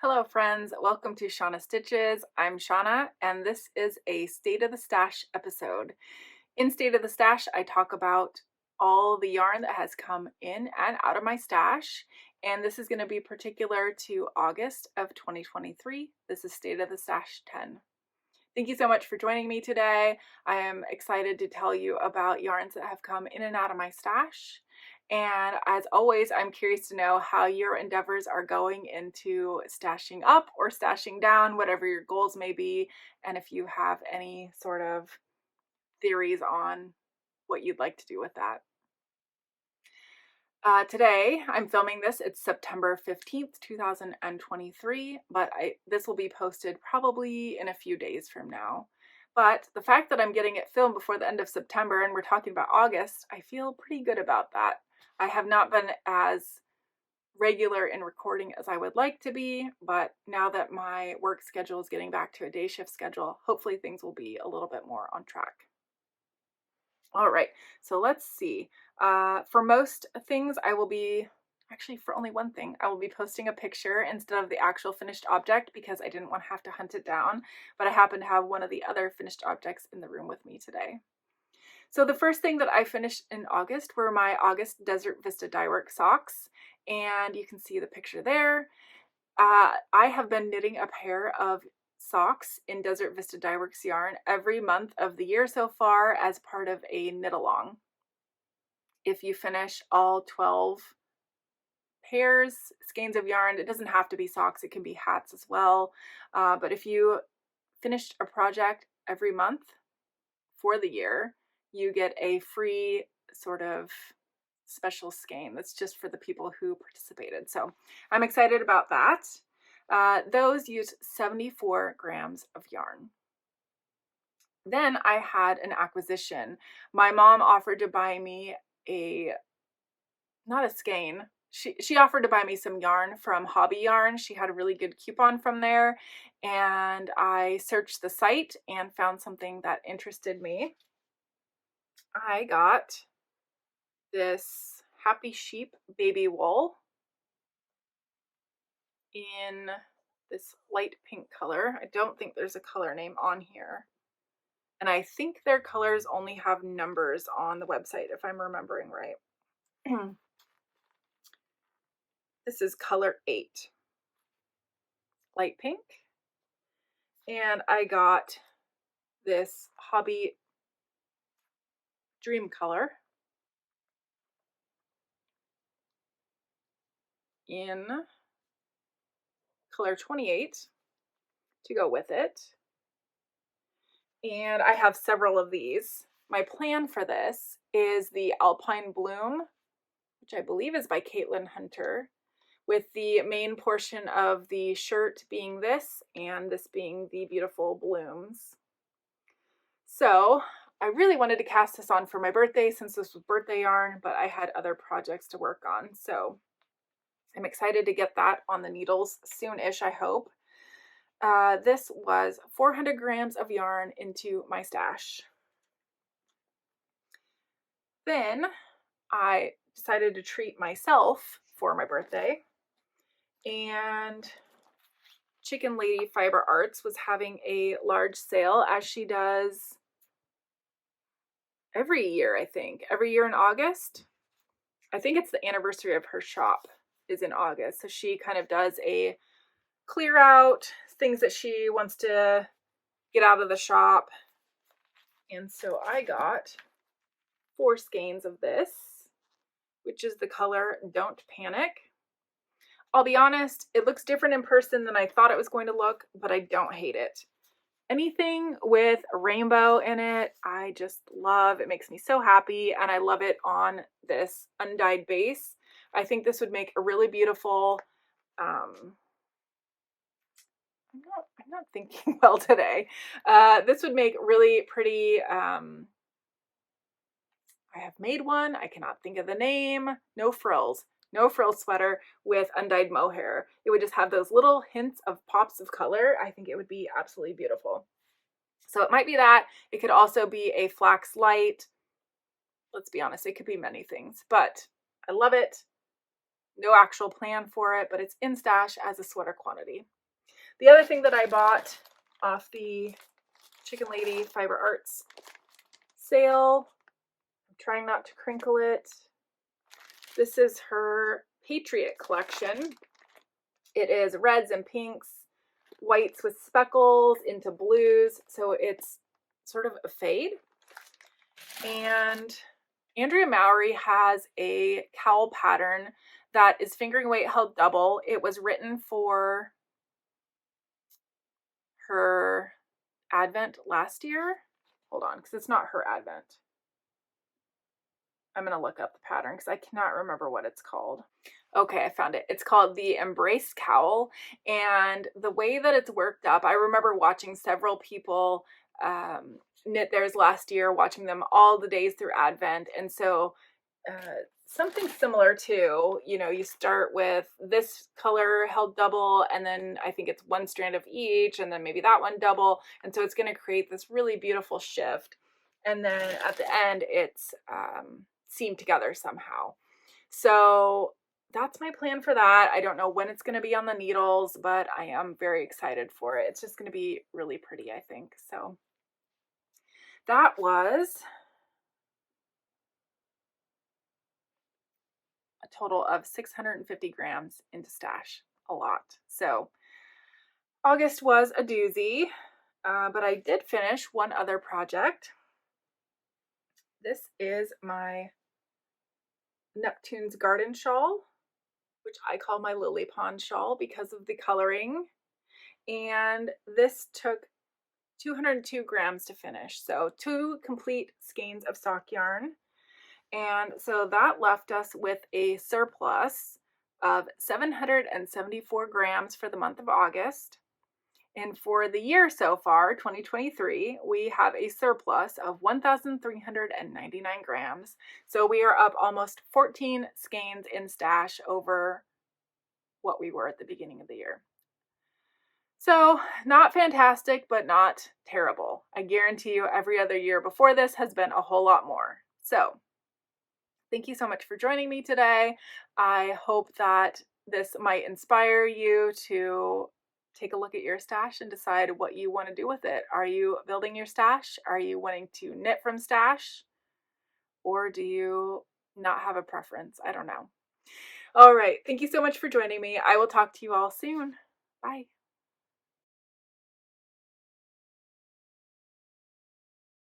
Hello friends, welcome to Shauna Stitches. I'm Shauna and this is a State of the Stash episode. In State of the Stash, I talk about all the yarn that has come in and out of my stash, and this is going to be particular to August of 2023. This is State of the Stash 10. Thank you so much for joining me today. I am excited to tell you about yarns that have come in and out of my stash. And as always, I'm curious to know how your endeavors are going into stashing up or stashing down, whatever your goals may be, and if you have any sort of theories on what you'd like to do with that. Today, I'm filming this. It's September 15th, 2023, but this will be posted probably in a few days from now. But the fact that I'm getting it filmed before the end of September and we're talking about August, I feel pretty good about that. I have not been as regular in recording as I would like to be, but now that my work schedule is getting back to a day shift schedule, hopefully things will be a little bit more on track. All right, so let's see. For most things, for only one thing, I will be posting a picture instead of the actual finished object because I didn't want to have to hunt it down, but I happen to have one of the other finished objects in the room with me today. So the first thing that I finished in August were my August Desert Vista Dyeworks socks, and you can see the picture there. I have been knitting a pair of socks in Desert Vista Dyeworks yarn every month of the year so far as part of a knit along. If you finish all 12 skeins of yarn, it doesn't have to be socks, it can be hats as well. But if you finished a project every month for the year, you get a free sort of special skein that's just for the people who participated. So I'm excited about that. Those use 74 grams of yarn. Then I had an acquisition. My mom offered to buy me not a skein. She offered to buy me some yarn from Hobby Yarn. She had a really good coupon from there, and I searched the site and found something that interested me. I got this Happy Sheep baby wool in this light pink color. I don't think there's a color name on here. And I think their colors only have numbers on the website, if I'm remembering right. This is color 8, light pink. And I got this Hobby Dream color in color 28 to go with it. And I have several of these. My plan for this is the Alpine Bloom, which I believe is by Caitlin Hunter, with the main portion of the shirt being this and this being the beautiful blooms. So I really wanted to cast this on for my birthday since this was birthday yarn, but I had other projects to work on. So I'm excited to get that on the needles soon-ish, I hope. This was 400 grams of yarn into my stash. Then I decided to treat myself for my birthday, and Chicken Lady Fiber Arts was having a large sale, as she does every year, I think. Every year in August. I think it's the anniversary of her shop is in August, so she kind of does a clear out, things that she wants to get out of the shop. And so I got 4 skeins of this, which is the color Don't Panic. I'll be honest, it looks different in person than I thought it was going to look, but I don't hate it. Anything with a rainbow in it, I just love. It makes me so happy, and I love it on this undyed base. I think this would make a really beautiful, I'm not thinking well today. This would make really pretty, I have made one, I cannot think of the name, no frills sweater with undyed mohair. It would just have those little hints of pops of color. I think it would be absolutely beautiful. So it might be that. It could also be a flax light. Let's be honest, it could be many things, but I love it. no actual plan for it, but it's in stash as a sweater quantity. The other thing that I bought off the Chicken Lady Fiber Arts sale, I'm trying not to crinkle it. This is her Patriot collection. It is reds and pinks, whites with speckles into blues, so it's sort of a fade. And Andrea Mowry has a cowl pattern that is fingering weight held double. It was written for her Advent last year. Hold on, because it's not her Advent. I'm going to look up the pattern because I cannot remember what it's called. Okay, I found it. It's called the Embrace Cowl. And the way that it's worked up, I remember watching several people knit theirs last year, watching them all the days through Advent. And so something similar to, you know, you start with this color held double, and then I think it's one strand of each, and then maybe that one double. And so it's going to create this really beautiful shift. And then at the end, it's seamed together somehow. So that's my plan for that. I don't know when it's going to be on the needles, but I am very excited for it. It's just going to be really pretty, I think. So that was a total of 650 grams into stash. A lot. So August was a doozy, but I did finish one other project. This is my Neptunes garden shawl, which I call my lily pond shawl because of the coloring. And this took 202 grams to finish. So 2 complete skeins of sock yarn. And so that left us with a surplus of 774 grams for the month of August. And for the year so far, 2023, we have a surplus of 1,399 grams. So we are up almost 14 skeins in stash over what we were at the beginning of the year. So not fantastic, but not terrible. I guarantee you every other year before this has been a whole lot more. So thank you so much for joining me today. I hope that this might inspire you to take a look at your stash and decide what you want to do with it. Are you building your stash? Are you wanting to knit from stash? Or do you not have a preference? I don't know. All right. Thank you so much for joining me. I will talk to you all soon. Bye.